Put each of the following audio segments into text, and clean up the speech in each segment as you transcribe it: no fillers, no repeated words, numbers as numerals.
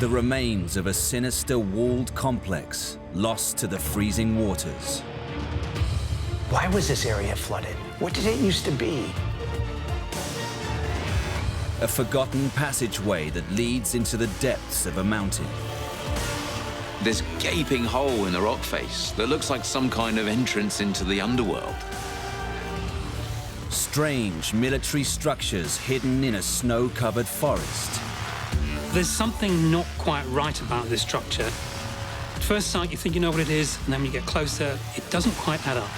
The remains of a sinister walled complex lost to the freezing waters. Why was this area flooded? What did it used to be? A forgotten passageway that leads into the depths of a mountain. This gaping hole in the rock face that looks like some kind of entrance into the underworld. Strange military structures hidden in a snow-covered forest. There's something not quite right about this structure. At first sight, you think you know what it is, and then when you get closer, it doesn't quite add up.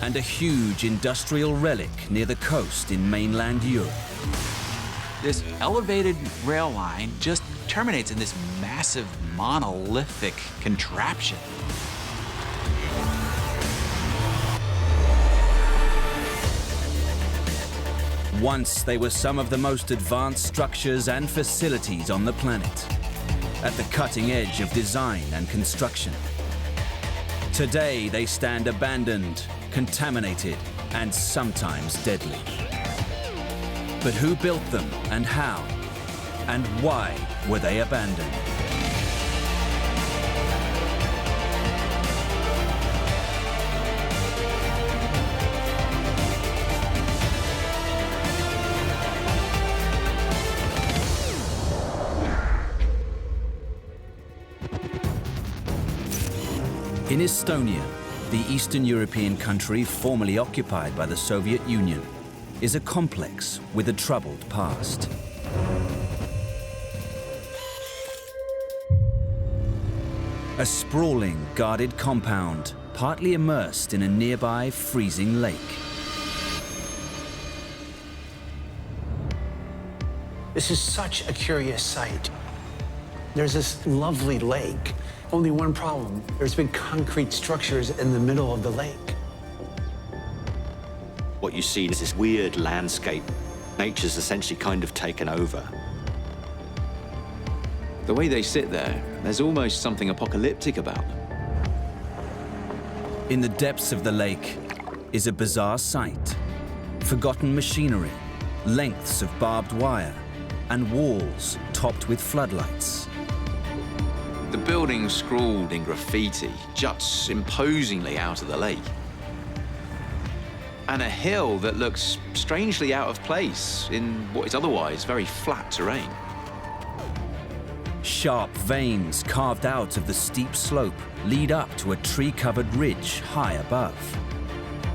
And a huge industrial relic near the coast in mainland Europe. This elevated rail line just terminates in this massive monolithic contraption. Once they were some of the most advanced structures and facilities on the planet, at the cutting edge of design and construction. Today they stand abandoned, contaminated, and sometimes deadly. But who built them and how? And why were they abandoned? In Estonia, the Eastern European country formerly occupied by the Soviet Union, is a complex with a troubled past. A sprawling, guarded compound, partly immersed in a nearby freezing lake. This is such a curious sight. There's this lovely lake. Only one problem. There's been concrete structures in the middle of the lake. What you see is this weird landscape. Nature's essentially kind of taken over. The way they sit there, there's almost something apocalyptic about them. In the depths of the lake is a bizarre sight. Forgotten machinery, lengths of barbed wire, and walls topped with floodlights. The building scrawled in graffiti juts imposingly out of the lake. And a hill that looks strangely out of place in what is otherwise very flat terrain. Sharp veins carved out of the steep slope lead up to a tree-covered ridge high above.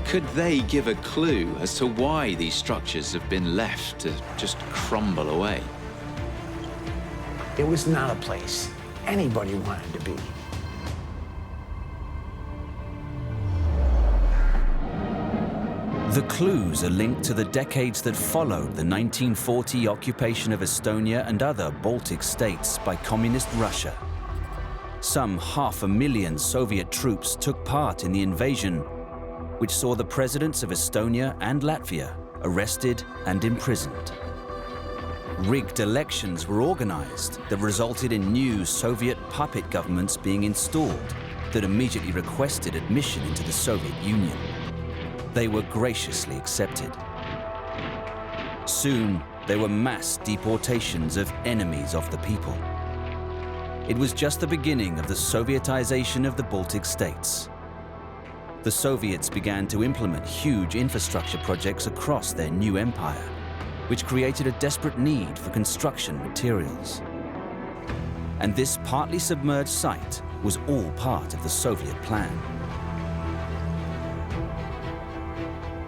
Could they give a clue as to why these structures have been left to just crumble away? It was not a place anybody wanted to be. The clues are linked to the decades that followed the 1940 occupation of Estonia and other Baltic states by communist Russia. Some 500,000 Soviet troops took part in the invasion, which saw the presidents of Estonia and Latvia arrested and imprisoned. Rigged elections were organized that resulted in new Soviet puppet governments being installed that immediately requested admission into the Soviet Union. They were graciously accepted. Soon, there were mass deportations of enemies of the people. It was just the beginning of the Sovietization of the Baltic states. The Soviets began to implement huge infrastructure projects across their new empire, which created a desperate need for construction materials. And this partly submerged site was all part of the Soviet plan.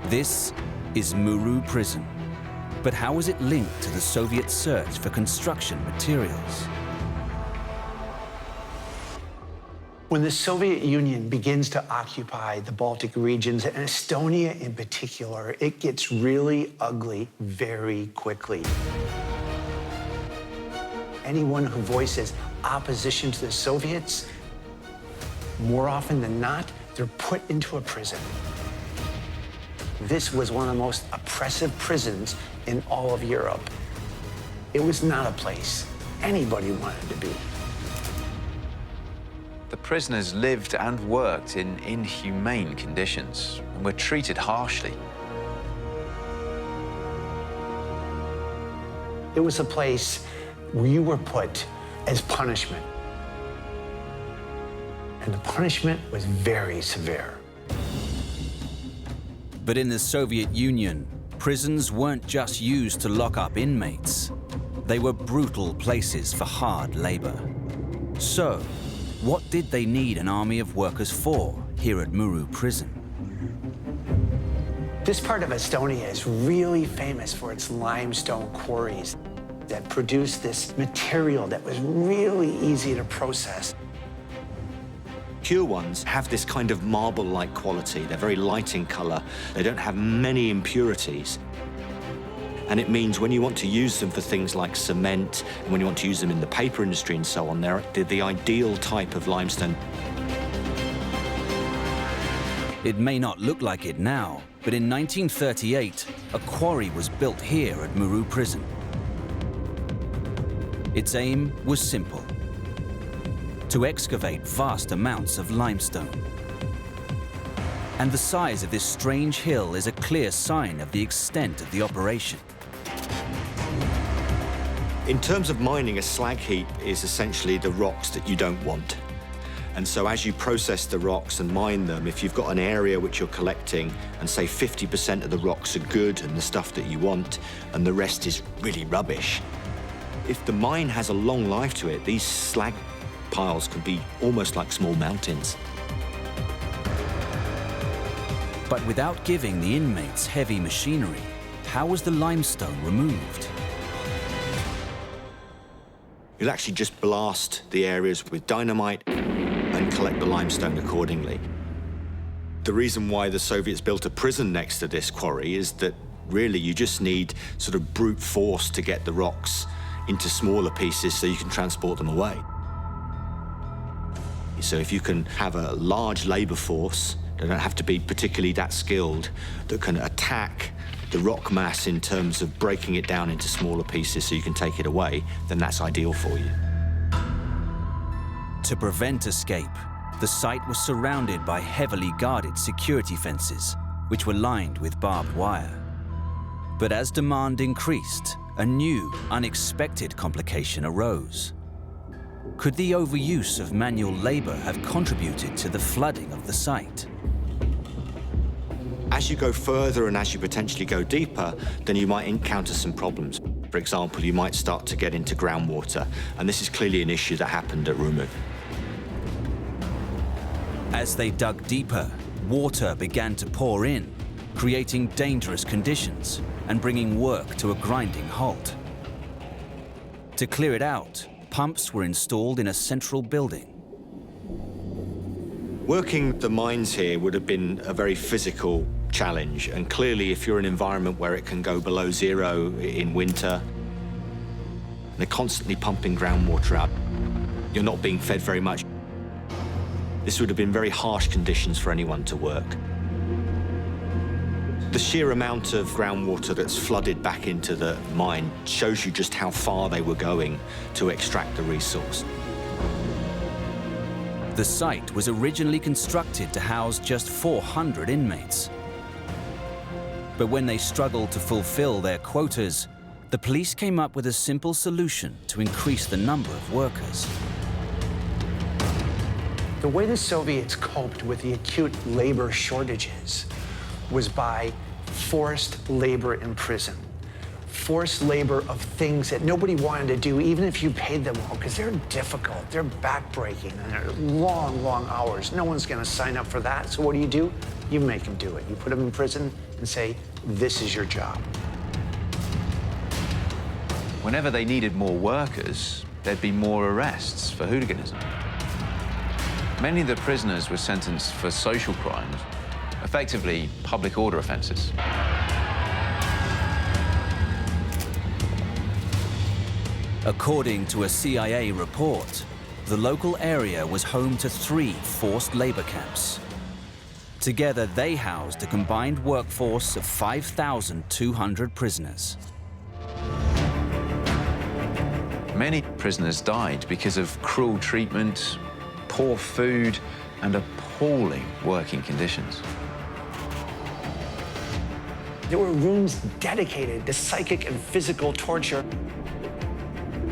This is Muru Prison. But how was it linked to the Soviet search for construction materials? When the Soviet Union begins to occupy the Baltic regions, and Estonia in particular, it gets really ugly very quickly. Anyone who voices opposition to the Soviets, more often than not, they're put into a prison. This was one of the most oppressive prisons in all of Europe. It was not a place anybody wanted to be. The prisoners lived and worked in inhumane conditions and were treated harshly. It was a place you were put as punishment. And the punishment was very severe. But in the Soviet Union, prisons weren't just used to lock up inmates. They were brutal places for hard labor. So, what did they need an army of workers for here at Muru Prison? This part of Estonia is really famous for its limestone quarries that produce this material that was really easy to process. Pure ones have this kind of marble-like quality. They're very light in color. They don't have many impurities. And it means when you want to use them for things like cement, and when you want to use them in the paper industry and so on, they're the ideal type of limestone. It may not look like it now, but in 1938, a quarry was built here at Muru Prison. Its aim was simple: to excavate vast amounts of limestone. And the size of this strange hill is a clear sign of the extent of the operation. In terms of mining, a slag heap is essentially the rocks that you don't want. And so as you process the rocks and mine them, if you've got an area which you're collecting and say 50% of the rocks are good and the stuff that you want, and the rest is really rubbish, if the mine has a long life to it, these slag piles can be almost like small mountains. But without giving the inmates heavy machinery, how was the limestone removed? You'll actually just blast the areas with dynamite and collect the limestone accordingly. The reason why the Soviets built a prison next to this quarry is that really you just need sort of brute force to get the rocks into smaller pieces so you can transport them away. So if you can have a large labor force, they don't have to be particularly that skilled, that can attack the rock mass in terms of breaking it down into smaller pieces so you can take it away, then that's ideal for you. To prevent escape, the site was surrounded by heavily guarded security fences, which were lined with barbed wire. But as demand increased, a new, unexpected complication arose. Could the overuse of manual labor have contributed to the flooding of the site? As you go further and as you potentially go deeper, then you might encounter some problems. For example, you might start to get into groundwater, and this is clearly an issue that happened at Rumu. As they dug deeper, water began to pour in, creating dangerous conditions and bringing work to a grinding halt. To clear it out, pumps were installed in a central building. Working the mines here would have been a very physical challenge, and clearly if you're in an environment where it can go below zero in winter, they're constantly pumping groundwater out, you're not being fed very much. This would have been very harsh conditions for anyone to work. The sheer amount of groundwater that's flooded back into the mine shows you just how far they were going to extract the resource. The site was originally constructed to house just 400 inmates. But when they struggled to fulfill their quotas, the police came up with a simple solution to increase the number of workers. The way the Soviets coped with the acute labor shortages was by forced labor in prison. Forced labor of things that nobody wanted to do, even if you paid them well, because they're difficult, they're backbreaking, and they're long, long hours. No one's gonna sign up for that, so what do? You make them do it. You put them in prison and say, this is your job. Whenever they needed more workers, there'd be more arrests for hooliganism. Many of the prisoners were sentenced for social crimes, effectively public order offences. According to a CIA report, the local area was home to 3 forced labor camps. Together, they housed a combined workforce of 5,200 prisoners. Many prisoners died because of cruel treatment, poor food, and appalling working conditions. There were rooms dedicated to psychic and physical torture.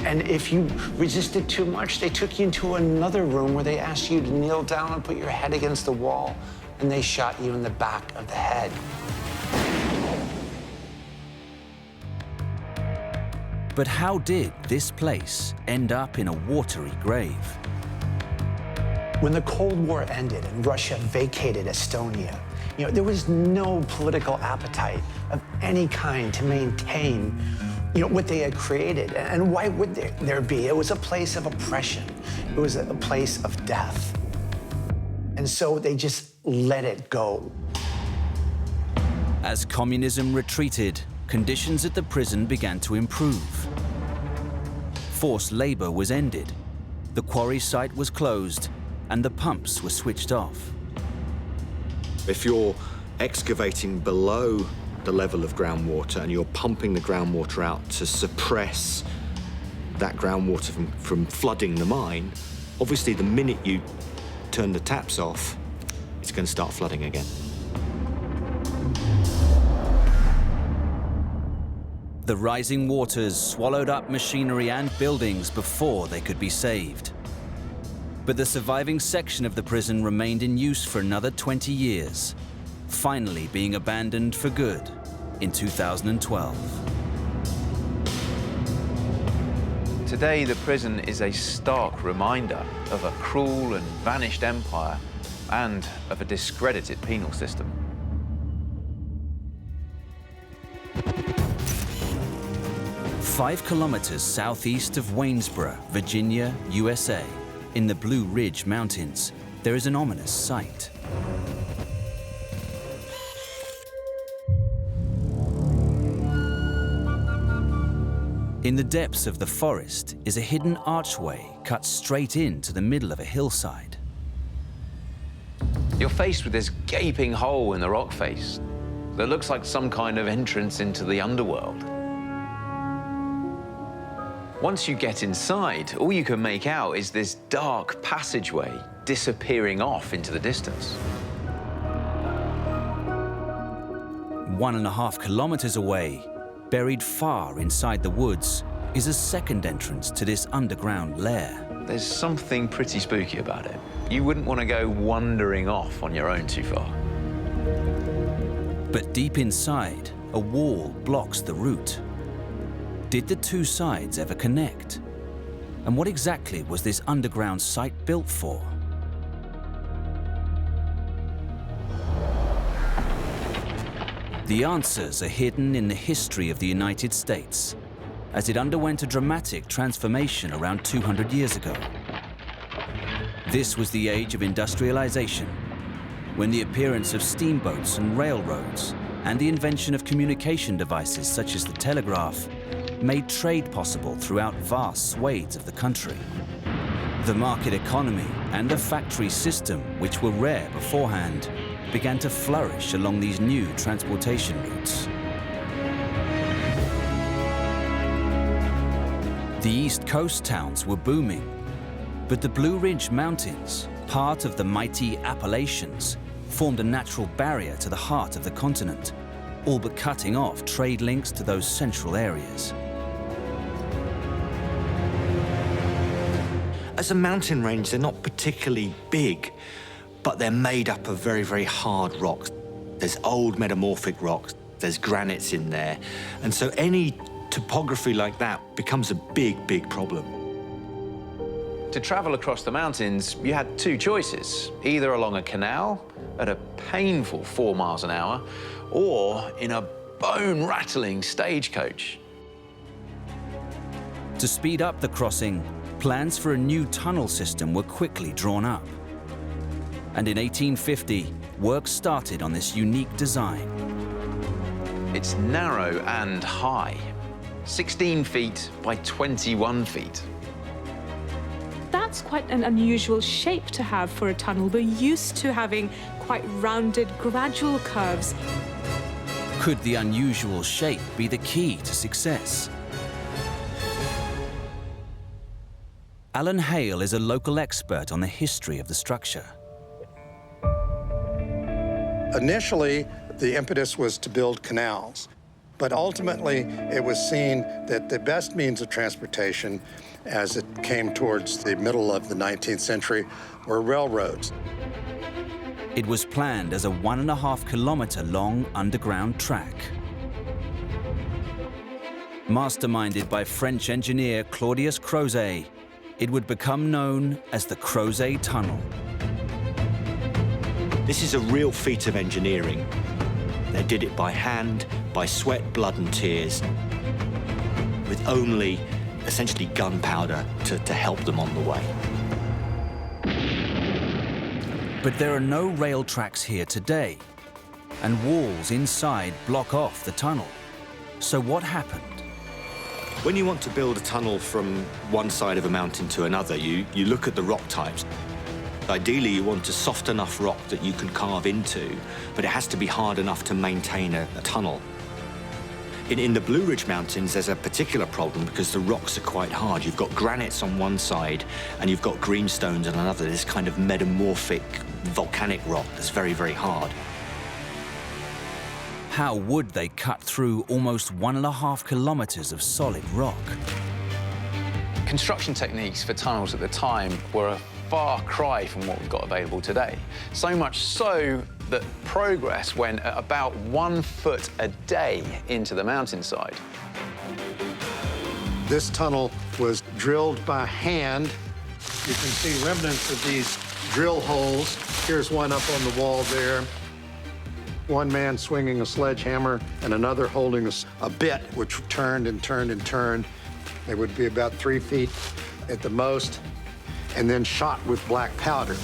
And if you resisted too much, they took you into another room where they asked you to kneel down and put your head against the wall, and they shot you in the back of the head. But how did this place end up in a watery grave? When the Cold War ended and Russia vacated Estonia, there was no political appetite of any kind to maintain, what they had created. And why would there be? It was a place of oppression. It was a place of death. And so they just let it go. As communism retreated, conditions at the prison began to improve. Forced labor was ended, the quarry site was closed, and the pumps were switched off. If you're excavating below the level of groundwater and you're pumping the groundwater out to suppress that groundwater from flooding the mine, obviously the minute you turn the taps off, it's going to start flooding again. The rising waters swallowed up machinery and buildings before they could be saved. But the surviving section of the prison remained in use for another 20 years, finally being abandoned for good in 2012. Today, the prison is a stark reminder of a cruel and vanished empire and of a discredited penal system. Five kilometers southeast of Waynesboro, Virginia, USA, in the Blue Ridge Mountains, there is an ominous sight. In the depths of the forest is a hidden archway cut straight into the middle of a hillside. You're faced with this gaping hole in the rock face that looks like some kind of entrance into the underworld. Once you get inside, all you can make out is this dark passageway disappearing off into the distance. 1.5 kilometers away, buried far inside the woods, is a second entrance to this underground lair. There's something pretty spooky about it. You wouldn't want to go wandering off on your own too far. But deep inside, a wall blocks the route. Did the two sides ever connect? And what exactly was this underground site built for? The answers are hidden in the history of the United States, as it underwent a dramatic transformation around 200 years ago. This was the age of industrialization, when the appearance of steamboats and railroads and the invention of communication devices such as the telegraph made trade possible throughout vast swathes of the country. The market economy and the factory system, which were rare beforehand, began to flourish along these new transportation routes. The East Coast towns were booming, but the Blue Ridge Mountains, part of the mighty Appalachians, formed a natural barrier to the heart of the continent, all but cutting off trade links to those central areas. As a mountain range, they're not particularly big, but they're made up of very, very hard rocks. There's old metamorphic rocks, there's granites in there, and so any topography like that becomes a big, big problem. To travel across the mountains, you had two choices, either along a canal at a painful 4 miles an hour, or in a bone-rattling stagecoach. To speed up the crossing, plans for a new tunnel system were quickly drawn up. And in 1850, work started on this unique design. It's narrow and high, 16 feet by 21 feet. That's quite an unusual shape to have for a tunnel. We're used to having quite rounded, gradual curves. Could the unusual shape be the key to success? Alan Hale is a local expert on the history of the structure. Initially, the impetus was to build canals. But ultimately, it was seen that the best means of transportation as it came towards the middle of the 19th century were railroads. It was planned as a 1.5-kilometer long underground track. Masterminded by French engineer Claudius Crozet, it would become known as the Crozet Tunnel. This is a real feat of engineering. They did it by hand, by sweat, blood and tears, with only essentially gunpowder to help them on the way. But there are no rail tracks here today, and walls inside block off the tunnel. So what happened? When you want to build a tunnel from one side of a mountain to another, you look at the rock types. Ideally, you want a soft enough rock that you can carve into, but it has to be hard enough to maintain a tunnel. In the Blue Ridge Mountains, there's a particular problem because the rocks are quite hard. You've got granites on one side, and you've got greenstones on another. This kind of metamorphic volcanic rock that's very, very hard. How would they cut through almost 1.5 kilometers of solid rock? Construction techniques for tunnels at the time were a far cry from what we've got available today. So much so that progress went at about 1 foot a day into the mountainside. This tunnel was drilled by hand. You can see remnants of these drill holes. Here's one up on the wall there. One man swinging a sledgehammer and another holding a bit, which turned and turned and turned. It would be about 3 feet at the most, and then shot with black powder.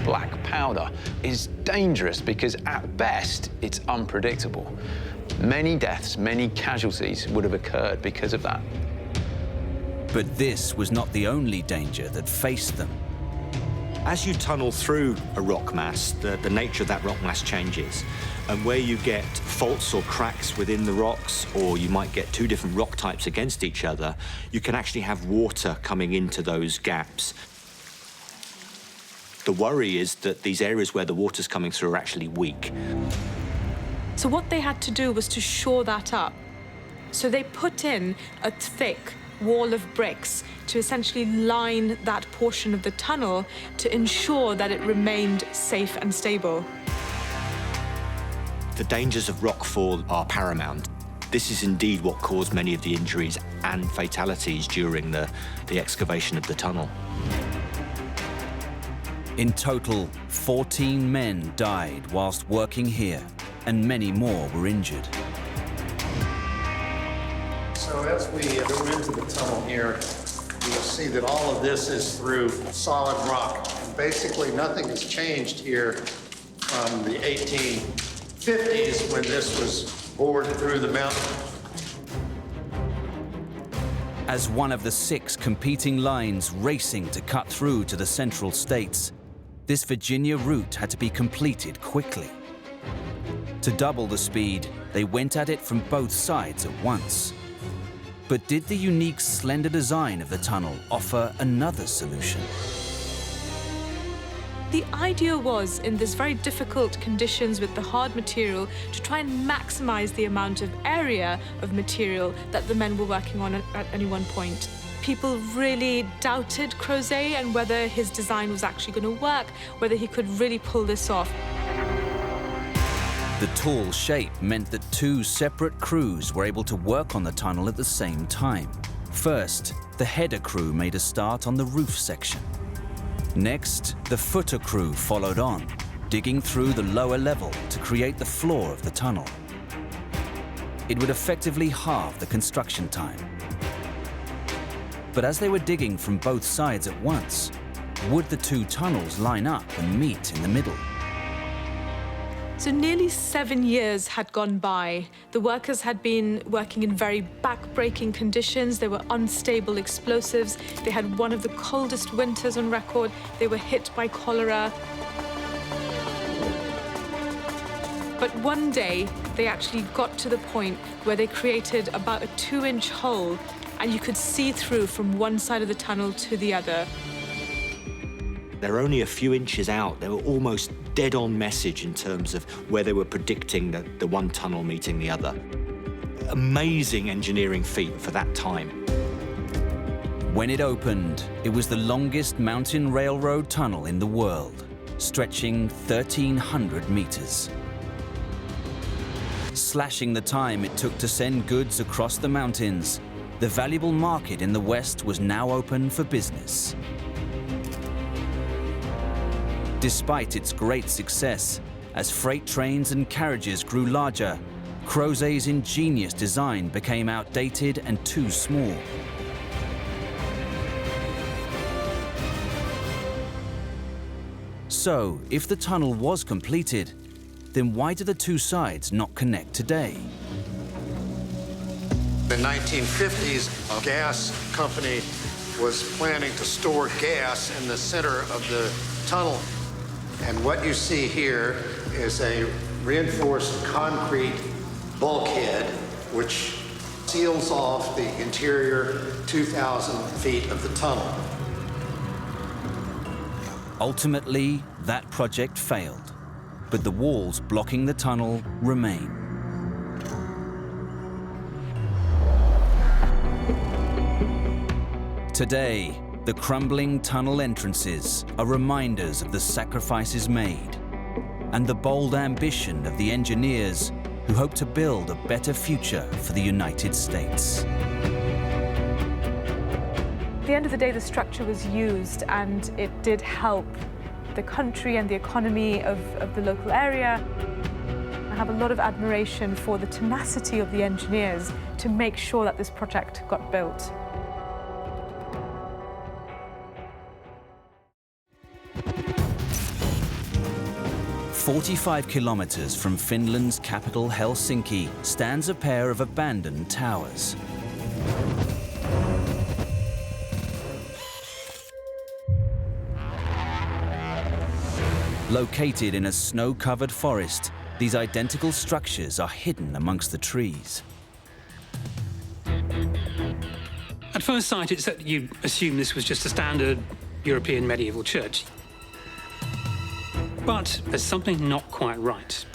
Black powder is dangerous because at best it's unpredictable. Many deaths, many casualties would have occurred because of that. But this was not the only danger that faced them. As you tunnel through a rock mass, the nature of that rock mass changes. And where you get faults or cracks within the rocks, or you might get two different rock types against each other, you can actually have water coming into those gaps. The worry is that these areas where the water's coming through are actually weak. So what they had to do was to shore that up. So they put in a thick wall of bricks to essentially line that portion of the tunnel to ensure that it remained safe and stable. The dangers of rockfall are paramount. This is indeed what caused many of the injuries and fatalities during the excavation of the tunnel. In total, 14 men died whilst working here, and many more were injured. So as we go into the tunnel here, you'll see that all of this is through solid rock. And basically, nothing has changed here from the 1850s when this was bored through the mountain. As one of the 6 competing lines racing to cut through to the central states, this Virginia route had to be completed quickly. To double the speed, they went at it from both sides at once. But did the unique slender design of the tunnel offer another solution? The idea was, in this very difficult conditions with the hard material, to try and maximize the amount of area of material that the men were working on at any one point. People really doubted Crozet and whether his design was actually going to work, whether he could really pull this off. The tall shape meant that 2 separate crews were able to work on the tunnel at the same time. First, the header crew made a start on the roof section. Next, the footer crew followed on, digging through the lower level to create the floor of the tunnel. It would effectively halve the construction time. But as they were digging from both sides at once, would the 2 tunnels line up and meet in the middle? So nearly 7 years had gone by. The workers had been working in very back-breaking conditions. There were unstable explosives. They had one of the coldest winters on record. They were hit by cholera. But one day, they actually got to the point where they created about a 2-inch hole and you could see through from one side of the tunnel to the other. They're only a few inches out. They were almost dead-on message in terms of where they were predicting the one tunnel meeting the other. Amazing engineering feat for that time. When it opened, it was the longest mountain railroad tunnel in the world, stretching 1,300 meters. Slashing the time it took to send goods across the mountains, the valuable market in the West was now open for business. Despite its great success, as freight trains and carriages grew larger, Crozet's ingenious design became outdated and too small. So, if the tunnel was completed, then why do the two sides not connect today? In the 1950s, a gas company was planning to store gas in the center of the tunnel. And what you see here is a reinforced concrete bulkhead which seals off the interior 2,000 feet of the tunnel. Ultimately, that project failed, but the walls blocking the tunnel remain. Today, the crumbling tunnel entrances are reminders of the sacrifices made and the bold ambition of the engineers who hope to build a better future for the United States. At the end of the day, the structure was used and it did help the country and the economy of the local area. I have a lot of admiration for the tenacity of the engineers to make sure that this project got built. "45 kilometers from Finland's capital Helsinki stands a pair of abandoned towers. Located in a snow-covered forest, these identical structures are hidden amongst the trees. At first sight, it's that you assume this was just a standard European medieval church. But there's something not quite right.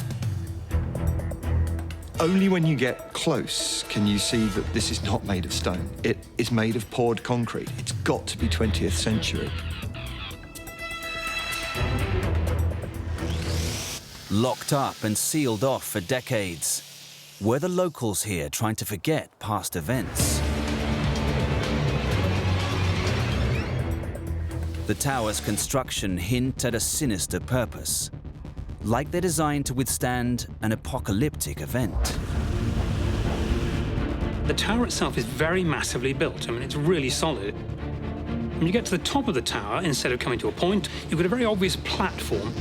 Only when you get close can you see that this is not made of stone. It is made of poured concrete. It's got to be 20th century. Locked up and sealed off for decades, were the locals here trying to forget past events? The tower's construction hint at a sinister purpose, like they're designed to withstand an apocalyptic event. The tower itself is very massively built. I mean, it's really solid. When you get to the top of the tower, instead of coming to a point, you've got a very obvious platform.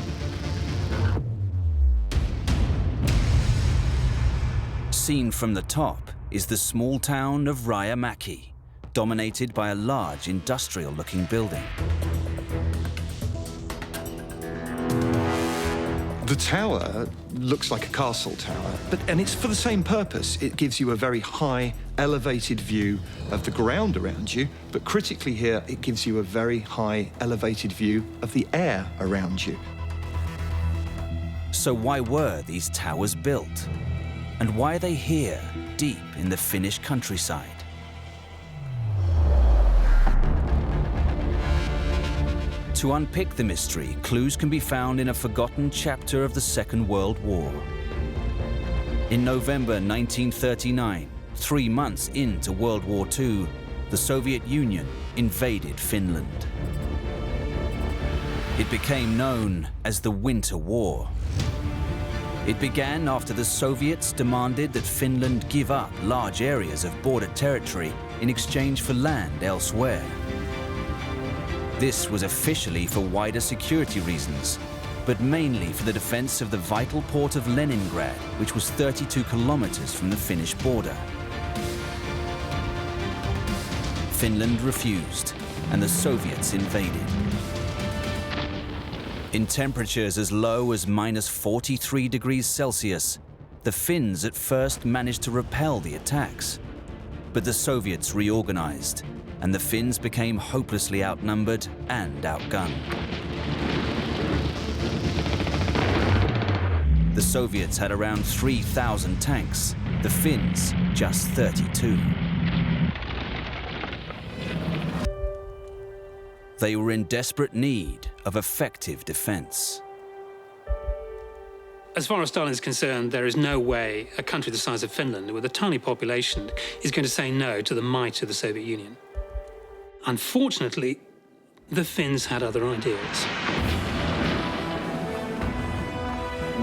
Seen from the top is the small town of Rajamäki, dominated by a large industrial-looking building. The tower looks like a castle tower, and it's for the same purpose. It gives you a very high, elevated view of the ground around you, but critically here, it gives you a very high, elevated view of the air around you. So why were these towers built? And why are they here, deep in the Finnish countryside? To unpick the mystery, clues can be found in a forgotten chapter of the Second World War. In November 1939, 3 months into World War II, the Soviet Union invaded Finland. It became known as the Winter War. It began after the Soviets demanded that Finland give up large areas of border territory in exchange for land elsewhere. This was officially for wider security reasons, but mainly for the defense of the vital port of Leningrad, which was 32 kilometers from the Finnish border. Finland refused, and the Soviets invaded. In temperatures as low as -43 degrees Celsius, the Finns at first managed to repel the attacks. But the Soviets reorganized, and the Finns became hopelessly outnumbered and outgunned. The Soviets had around 3,000 tanks, the Finns just 32. They were in desperate need of effective defense. As far as Stalin is concerned, there is no way a country the size of Finland, with a tiny population, is going to say no to the might of the Soviet Union. Unfortunately, the Finns had other ideas.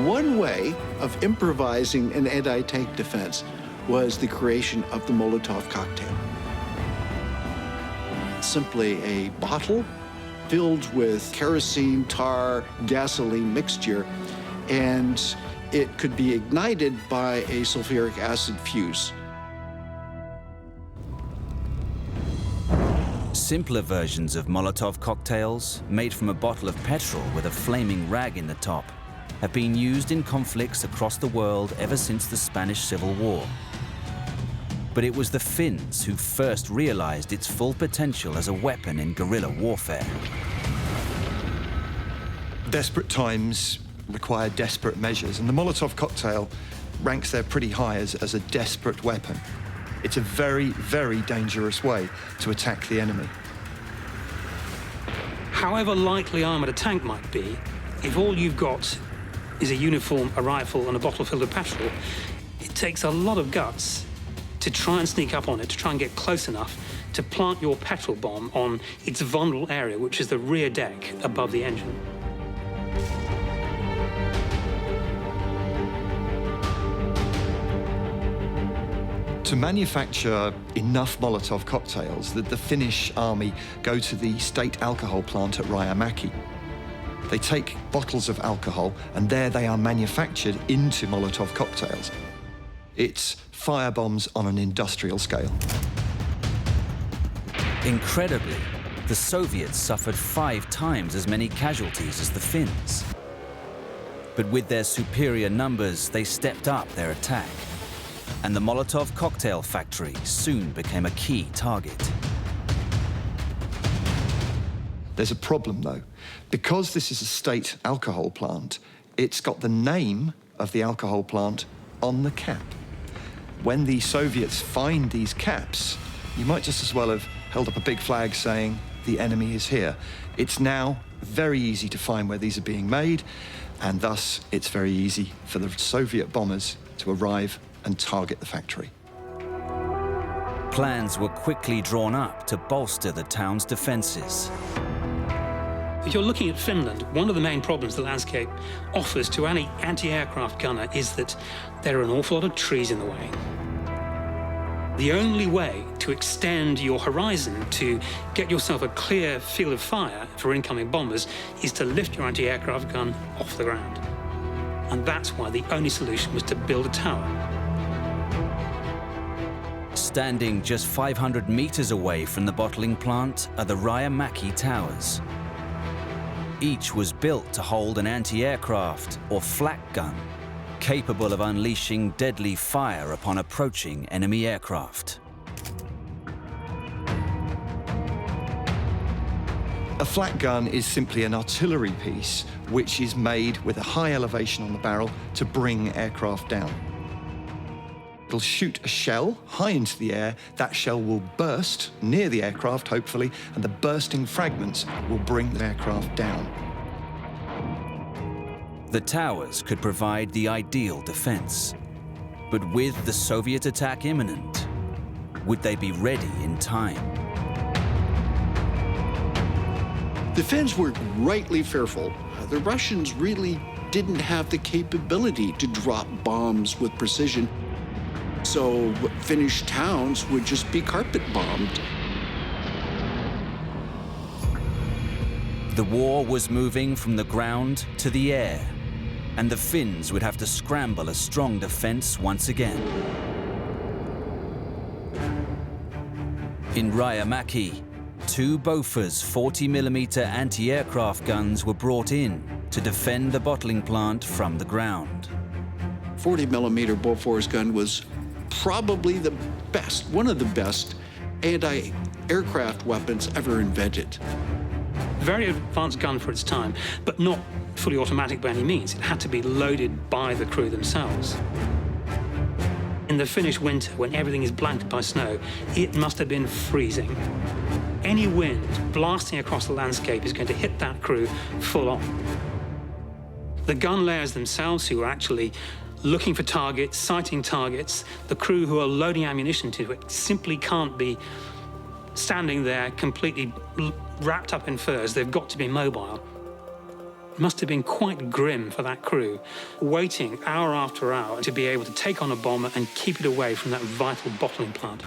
One way of improvising an anti-tank defense was the creation of the Molotov cocktail. Simply a bottle filled with kerosene, tar, gasoline mixture, and it could be ignited by a sulfuric acid fuse. Simpler versions of Molotov cocktails, made from a bottle of petrol with a flaming rag in the top, have been used in conflicts across the world ever since the Spanish Civil War. But it was the Finns who first realized its full potential as a weapon in guerrilla warfare. Desperate times require desperate measures, and the Molotov cocktail ranks there pretty high as a desperate weapon. It's a very, very dangerous way to attack the enemy. However lightly armoured a tank might be, if all you've got is a uniform, a rifle, and a bottle filled with petrol, it takes a lot of guts to try and sneak up on it, to try and get close enough to plant your petrol bomb on its vulnerable area, which is the rear deck above the engine. To manufacture enough Molotov cocktails, the Finnish army go to the state alcohol plant at Rajamäki. They take bottles of alcohol, and there they are manufactured into Molotov cocktails. It's firebombs on an industrial scale. Incredibly, the Soviets suffered 5 times as many casualties as the Finns. But with their superior numbers, they stepped up their attack. And the Molotov cocktail factory soon became a key target. There's a problem, though. Because this is a state alcohol plant, it's got the name of the alcohol plant on the cap. When the Soviets find these caps, you might just as well have held up a big flag saying, "The enemy is here." It's now very easy to find where these are being made, and thus it's very easy for the Soviet bombers to arrive and target the factory. Plans were quickly drawn up to bolster the town's defenses. If you're looking at Finland, one of the main problems the landscape offers to any anti-aircraft gunner is that there are an awful lot of trees in the way. The only way to extend your horizon, to get yourself a clear field of fire for incoming bombers, is to lift your anti-aircraft gun off the ground. And that's why the only solution was to build a tower. Standing just 500 meters away from the bottling plant are the Rajamäki Towers. Each was built to hold an anti-aircraft or flak gun, capable of unleashing deadly fire upon approaching enemy aircraft. A flak gun is simply an artillery piece which is made with a high elevation on the barrel to bring aircraft down. It'll shoot a shell high into the air. That shell will burst near the aircraft, hopefully, and the bursting fragments will bring the aircraft down. The towers could provide the ideal defense. But with the Soviet attack imminent, would they be ready in time? The Finns were rightly fearful. The Russians really didn't have the capability to drop bombs with precision. So Finnish towns would just be carpet bombed. The war was moving from the ground to the air, and the Finns would have to scramble a strong defense once again. In Rajamäki, 2 Bofors 40mm anti-aircraft guns were brought in to defend the bottling plant from the ground. 40mm Bofors gun was probably the best, one of the best anti-aircraft weapons ever invented. Very advanced gun for its time, but not fully automatic by any means. It had to be loaded by the crew themselves. In the Finnish winter, when everything is blanketed by snow, it must have been freezing. Any wind blasting across the landscape is going to hit that crew full on. The gun layers themselves, who are actually looking for targets, sighting targets, the crew who are loading ammunition to it, simply can't be standing there completely wrapped up in furs. They've got to be mobile. It must have been quite grim for that crew, waiting hour after hour to be able to take on a bomber and keep it away from that vital bottling plant.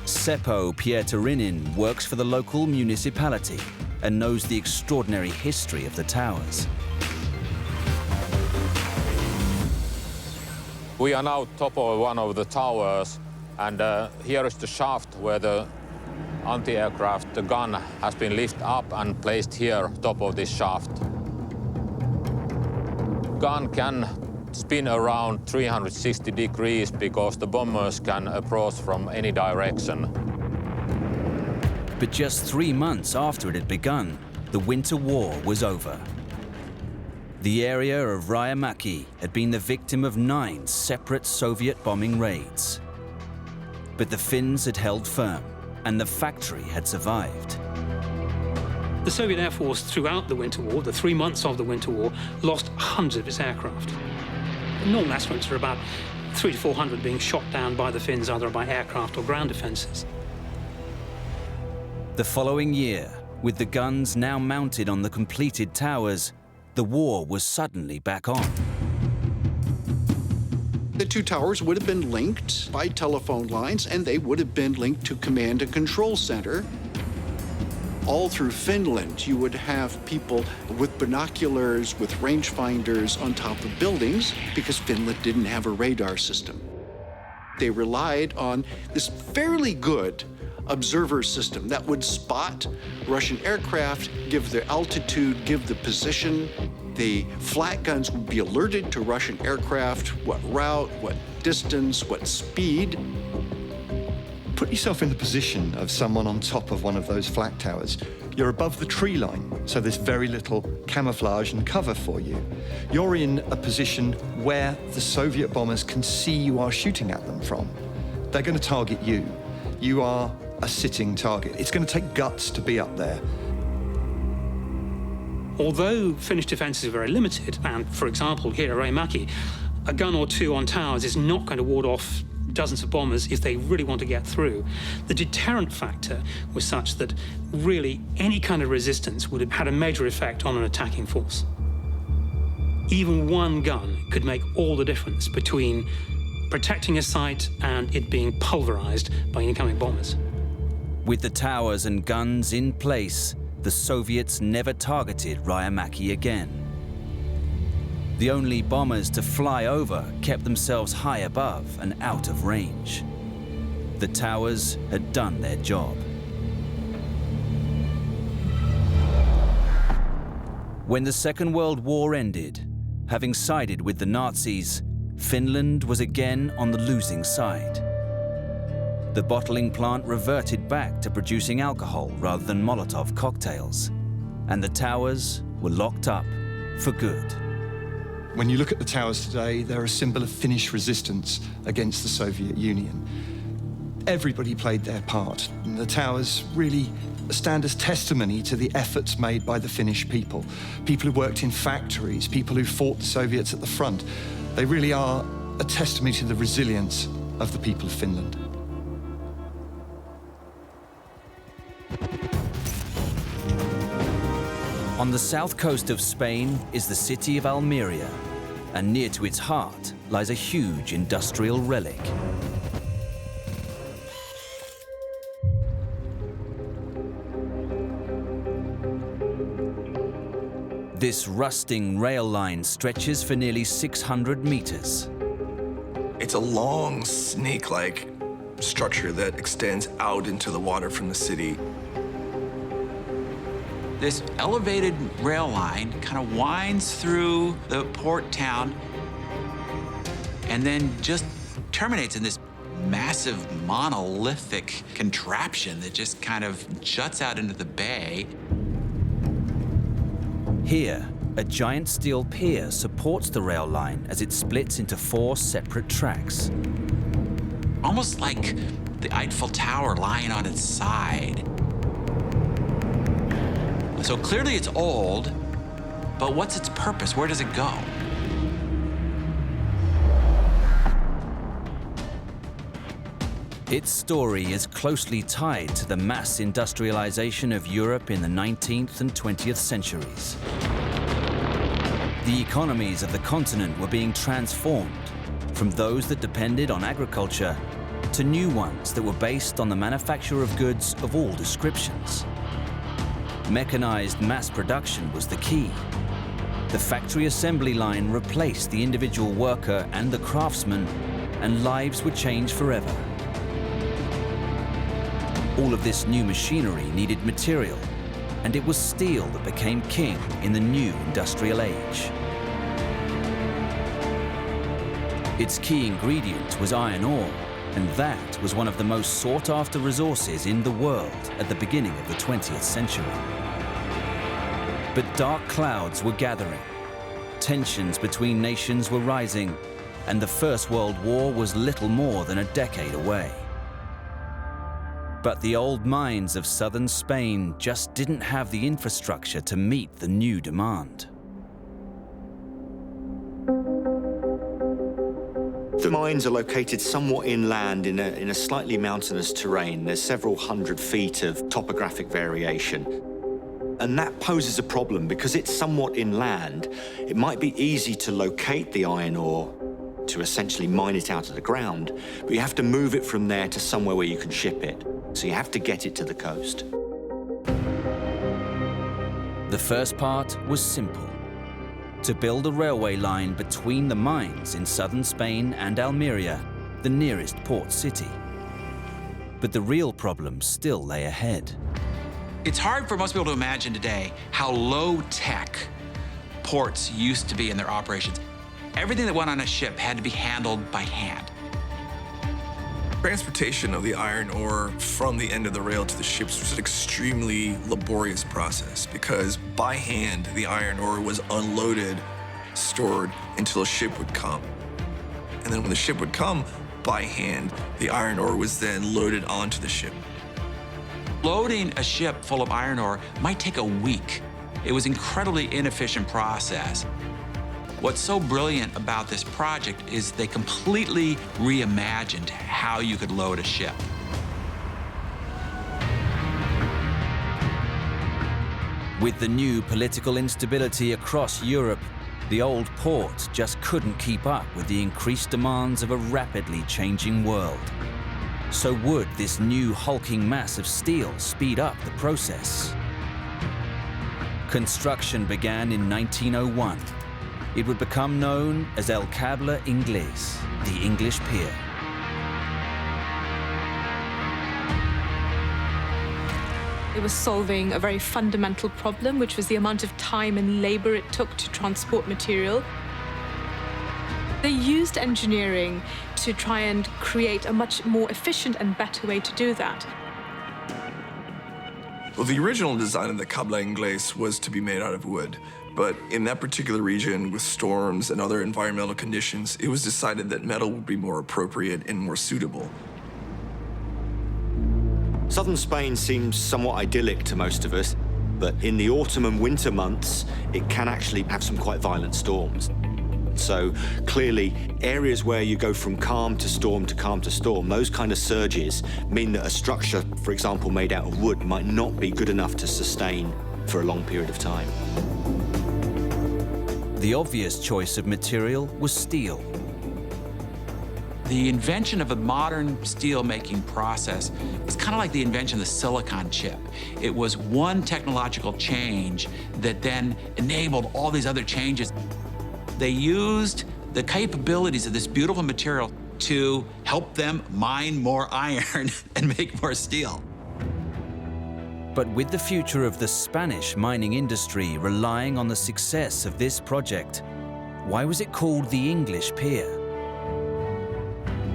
Seppo Pietarinen works for the local municipality and knows the extraordinary history of the towers. We are now top of one of the towers, and here is the shaft where the anti-aircraft gun has been lifted up and placed here, top of this shaft. Gun can spin around 360 degrees because the bombers can approach from any direction. But just 3 months after it had begun, the Winter War was over. The area of Rajamäki had been the victim of 9 separate Soviet bombing raids. But the Finns had held firm, and the factory had survived. The Soviet Air Force throughout the Winter War, the 3 months of the Winter War, lost hundreds of its aircraft. The normal estimates are about 300 to 400 being shot down by the Finns, either by aircraft or ground defences. The following year, with the guns now mounted on the completed towers, the war was suddenly back on. The 2 towers would have been linked by telephone lines, and they would have been linked to command and control center. All through Finland, you would have people with binoculars, with rangefinders on top of buildings, because Finland didn't have a radar system. They relied on this fairly good observer system that would spot Russian aircraft, give their altitude, give the position. The flat guns would be alerted to Russian aircraft, what route, what distance, what speed. Put yourself in the position of someone on top of one of those flak towers. You're above the tree line, so there's very little camouflage and cover for you. You're in a position where the Soviet bombers can see you are shooting at them from. They're going to target you. You are a sitting target. It's going to take guts to be up there. Although Finnish defences are very limited, and for example here at Rajamäki, a gun or 2 on towers is not going to ward off dozens of bombers if they really want to get through. The deterrent factor was such that really any kind of resistance would have had a major effect on an attacking force. Even one gun could make all the difference between protecting a site and it being pulverized by incoming bombers. With the towers and guns in place, the Soviets never targeted Rajamäki again. The only bombers to fly over kept themselves high above and out of range. The towers had done their job. When the Second World War ended, having sided with the Nazis, Finland was again on the losing side. The bottling plant reverted back to producing alcohol rather than Molotov cocktails, and the towers were locked up for good. When you look at the towers today, they're a symbol of Finnish resistance against the Soviet Union. Everybody played their part, and the towers really stand as testimony to the efforts made by the Finnish people. People who worked in factories, people who fought the Soviets at the front. They really are a testimony to the resilience of the people of Finland. On the south coast of Spain is the city of Almeria, and near to its heart lies a huge industrial relic. This rusting rail line stretches for nearly 600 meters. It's a long, snake-like structure that extends out into the water from the city. This elevated rail line kind of winds through the port town and then just terminates in this massive monolithic contraption that just kind of juts out into the bay. Here, a giant steel pier supports the rail line as it splits into 4 separate tracks. Almost like the Eiffel Tower lying on its side. So clearly it's old, but what's its purpose? Where does it go? Its story is closely tied to the mass industrialization of Europe in the 19th and 20th centuries. The economies of the continent were being transformed from those that depended on agriculture to new ones that were based on the manufacture of goods of all descriptions. Mechanized mass production was the key. The factory assembly line replaced the individual worker and the craftsman, and lives were changed forever. All of this new machinery needed material, and it was steel that became king in the new industrial age. Its key ingredient was iron ore, and that was one of the most sought-after resources in the world at the beginning of the 20th century. But dark clouds were gathering, tensions between nations were rising, and the First World War was little more than a decade away. But the old mines of southern Spain just didn't have the infrastructure to meet the new demand. The mines are located somewhat inland in a slightly mountainous terrain. There's several hundred feet of topographic variation. And that poses a problem because it's somewhat inland. It might be easy to locate the iron ore, to essentially mine it out of the ground, but you have to move it from there to somewhere where you can ship it. So you have to get it to the coast. The first part was simple: to build a railway line between the mines in southern Spain and Almeria, the nearest port city. But the real problem still lay ahead. It's hard for most people to imagine today how low-tech ports used to be in their operations. Everything that went on a ship had to be handled by hand. Transportation of the iron ore from the end of the rail to the ships was an extremely laborious process because by hand, the iron ore was unloaded, stored until a ship would come. And then when the ship would come, by hand, the iron ore was then loaded onto the ship. Loading a ship full of iron ore might take a week. It was an incredibly inefficient process. What's so brilliant about this project is they completely reimagined how you could load a ship. With the new political instability across Europe, the old port just couldn't keep up with the increased demands of a rapidly changing world. So would this new hulking mass of steel speed up the process? Construction began in 1901. It would become known as El Cable Inglés, the English pier. It was solving a very fundamental problem, which was the amount of time and labor it took to transport material. They used engineering to try and create a much more efficient and better way to do that. Well, the original design of the Cable Inglés was to be made out of wood, but in that particular region, with storms and other environmental conditions, it was decided that metal would be more appropriate and more suitable. Southern Spain seems somewhat idyllic to most of us, but in the autumn and winter months, it can actually have some quite violent storms. So clearly, areas where you go from calm to storm to calm to storm, those kind of surges mean that a structure, for example, made out of wood might not be good enough to sustain for a long period of time. The obvious choice of material was steel. The invention of a modern steel-making process is kind of like the invention of the silicon chip. It was one technological change that then enabled all these other changes. They used the capabilities of this beautiful material to help them mine more iron and make more steel. But with the future of the Spanish mining industry relying on the success of this project, why was it called the English Pier?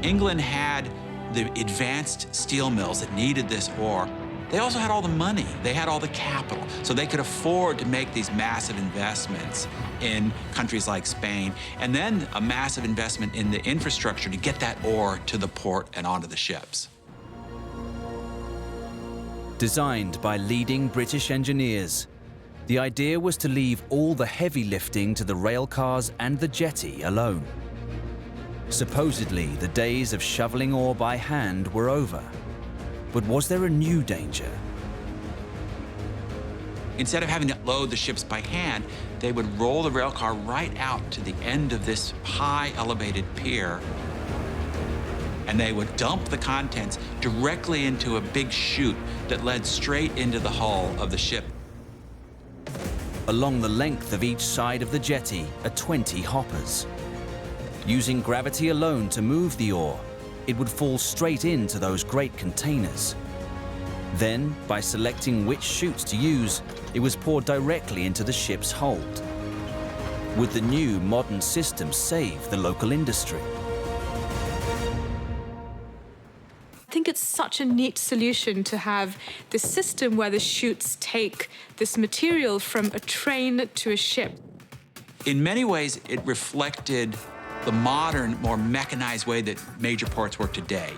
England had the advanced steel mills that needed this ore. They also had all the money. They had all the capital. So they could afford to make these massive investments in countries like Spain, and then a massive investment in the infrastructure to get that ore to the port and onto the ships. Designed by leading British engineers, the idea was to leave all the heavy lifting to the rail cars and the jetty alone. Supposedly, the days of shoveling ore by hand were over. But was there a new danger? Instead of having to load the ships by hand, they would roll the rail car right out to the end of this high elevated pier, and they would dump the contents directly into a big chute that led straight into the hull of the ship. Along the length of each side of the jetty are 20 hoppers. Using gravity alone to move the ore, it would fall straight into those great containers. Then, by selecting which chutes to use, it was poured directly into the ship's hold. Would the new modern system save the local industry? I think it's such a neat solution to have this system where the chutes take this material from a train to a ship. In many ways, it reflected the modern, more mechanized way that major ports work today.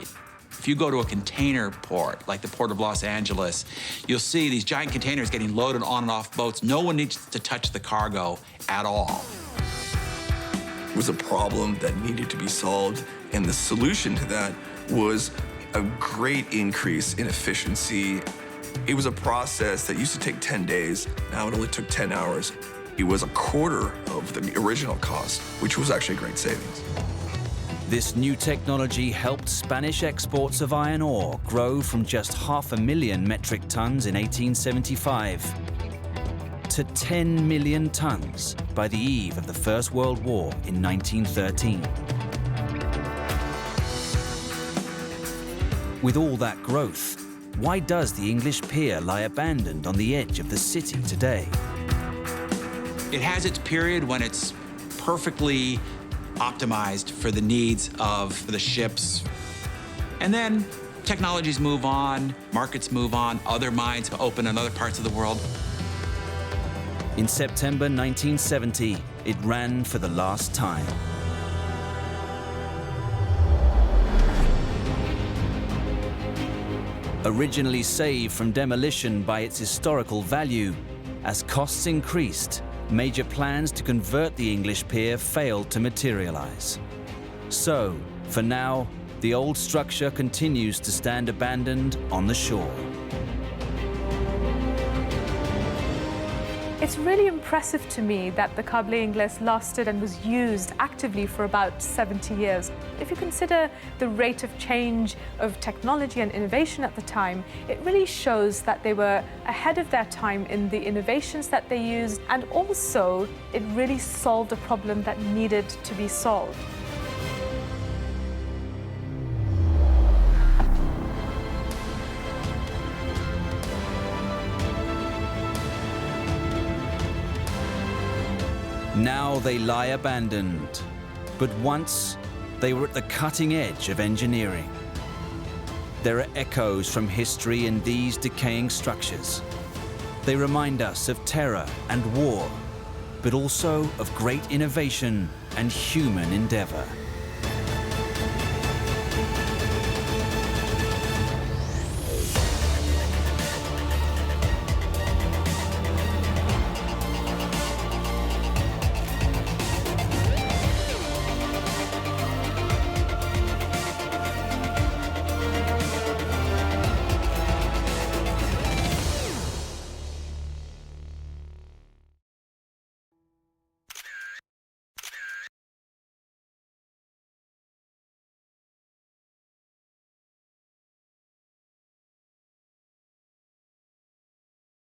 If you go to a container port, like the Port of Los Angeles, you'll see these giant containers getting loaded on and off boats. No one needs to touch the cargo at all. It was a problem that needed to be solved, and the solution to that was a great increase in efficiency. It was a process that used to take 10 days. Now it only took 10 hours. It was a quarter of the original cost, which was actually a great savings. This new technology helped Spanish exports of iron ore grow from just 500,000 metric tons in 1875 to 10 million tons by the eve of the First World War in 1913. With all that growth, why does the English pier lie abandoned on the edge of the city today? It has its period when it's perfectly optimized for the needs of the ships. And then technologies move on, markets move on, other mines open in other parts of the world. In September 1970, it ran for the last time. Originally saved from demolition by its historical value, as costs increased, major plans to convert the English pier failed to materialize. So, for now, the old structure continues to stand abandoned on the shore. It's really impressive to me that the Cable Inglés lasted and was used actively for about 70 years. If you consider the rate of change of technology and innovation at the time, it really shows that they were ahead of their time in the innovations that they used, and also it really solved a problem that needed to be solved. Now they lie abandoned, but once they were at the cutting edge of engineering. There are echoes from history in these decaying structures. They remind us of terror and war, but also of great innovation and human endeavor.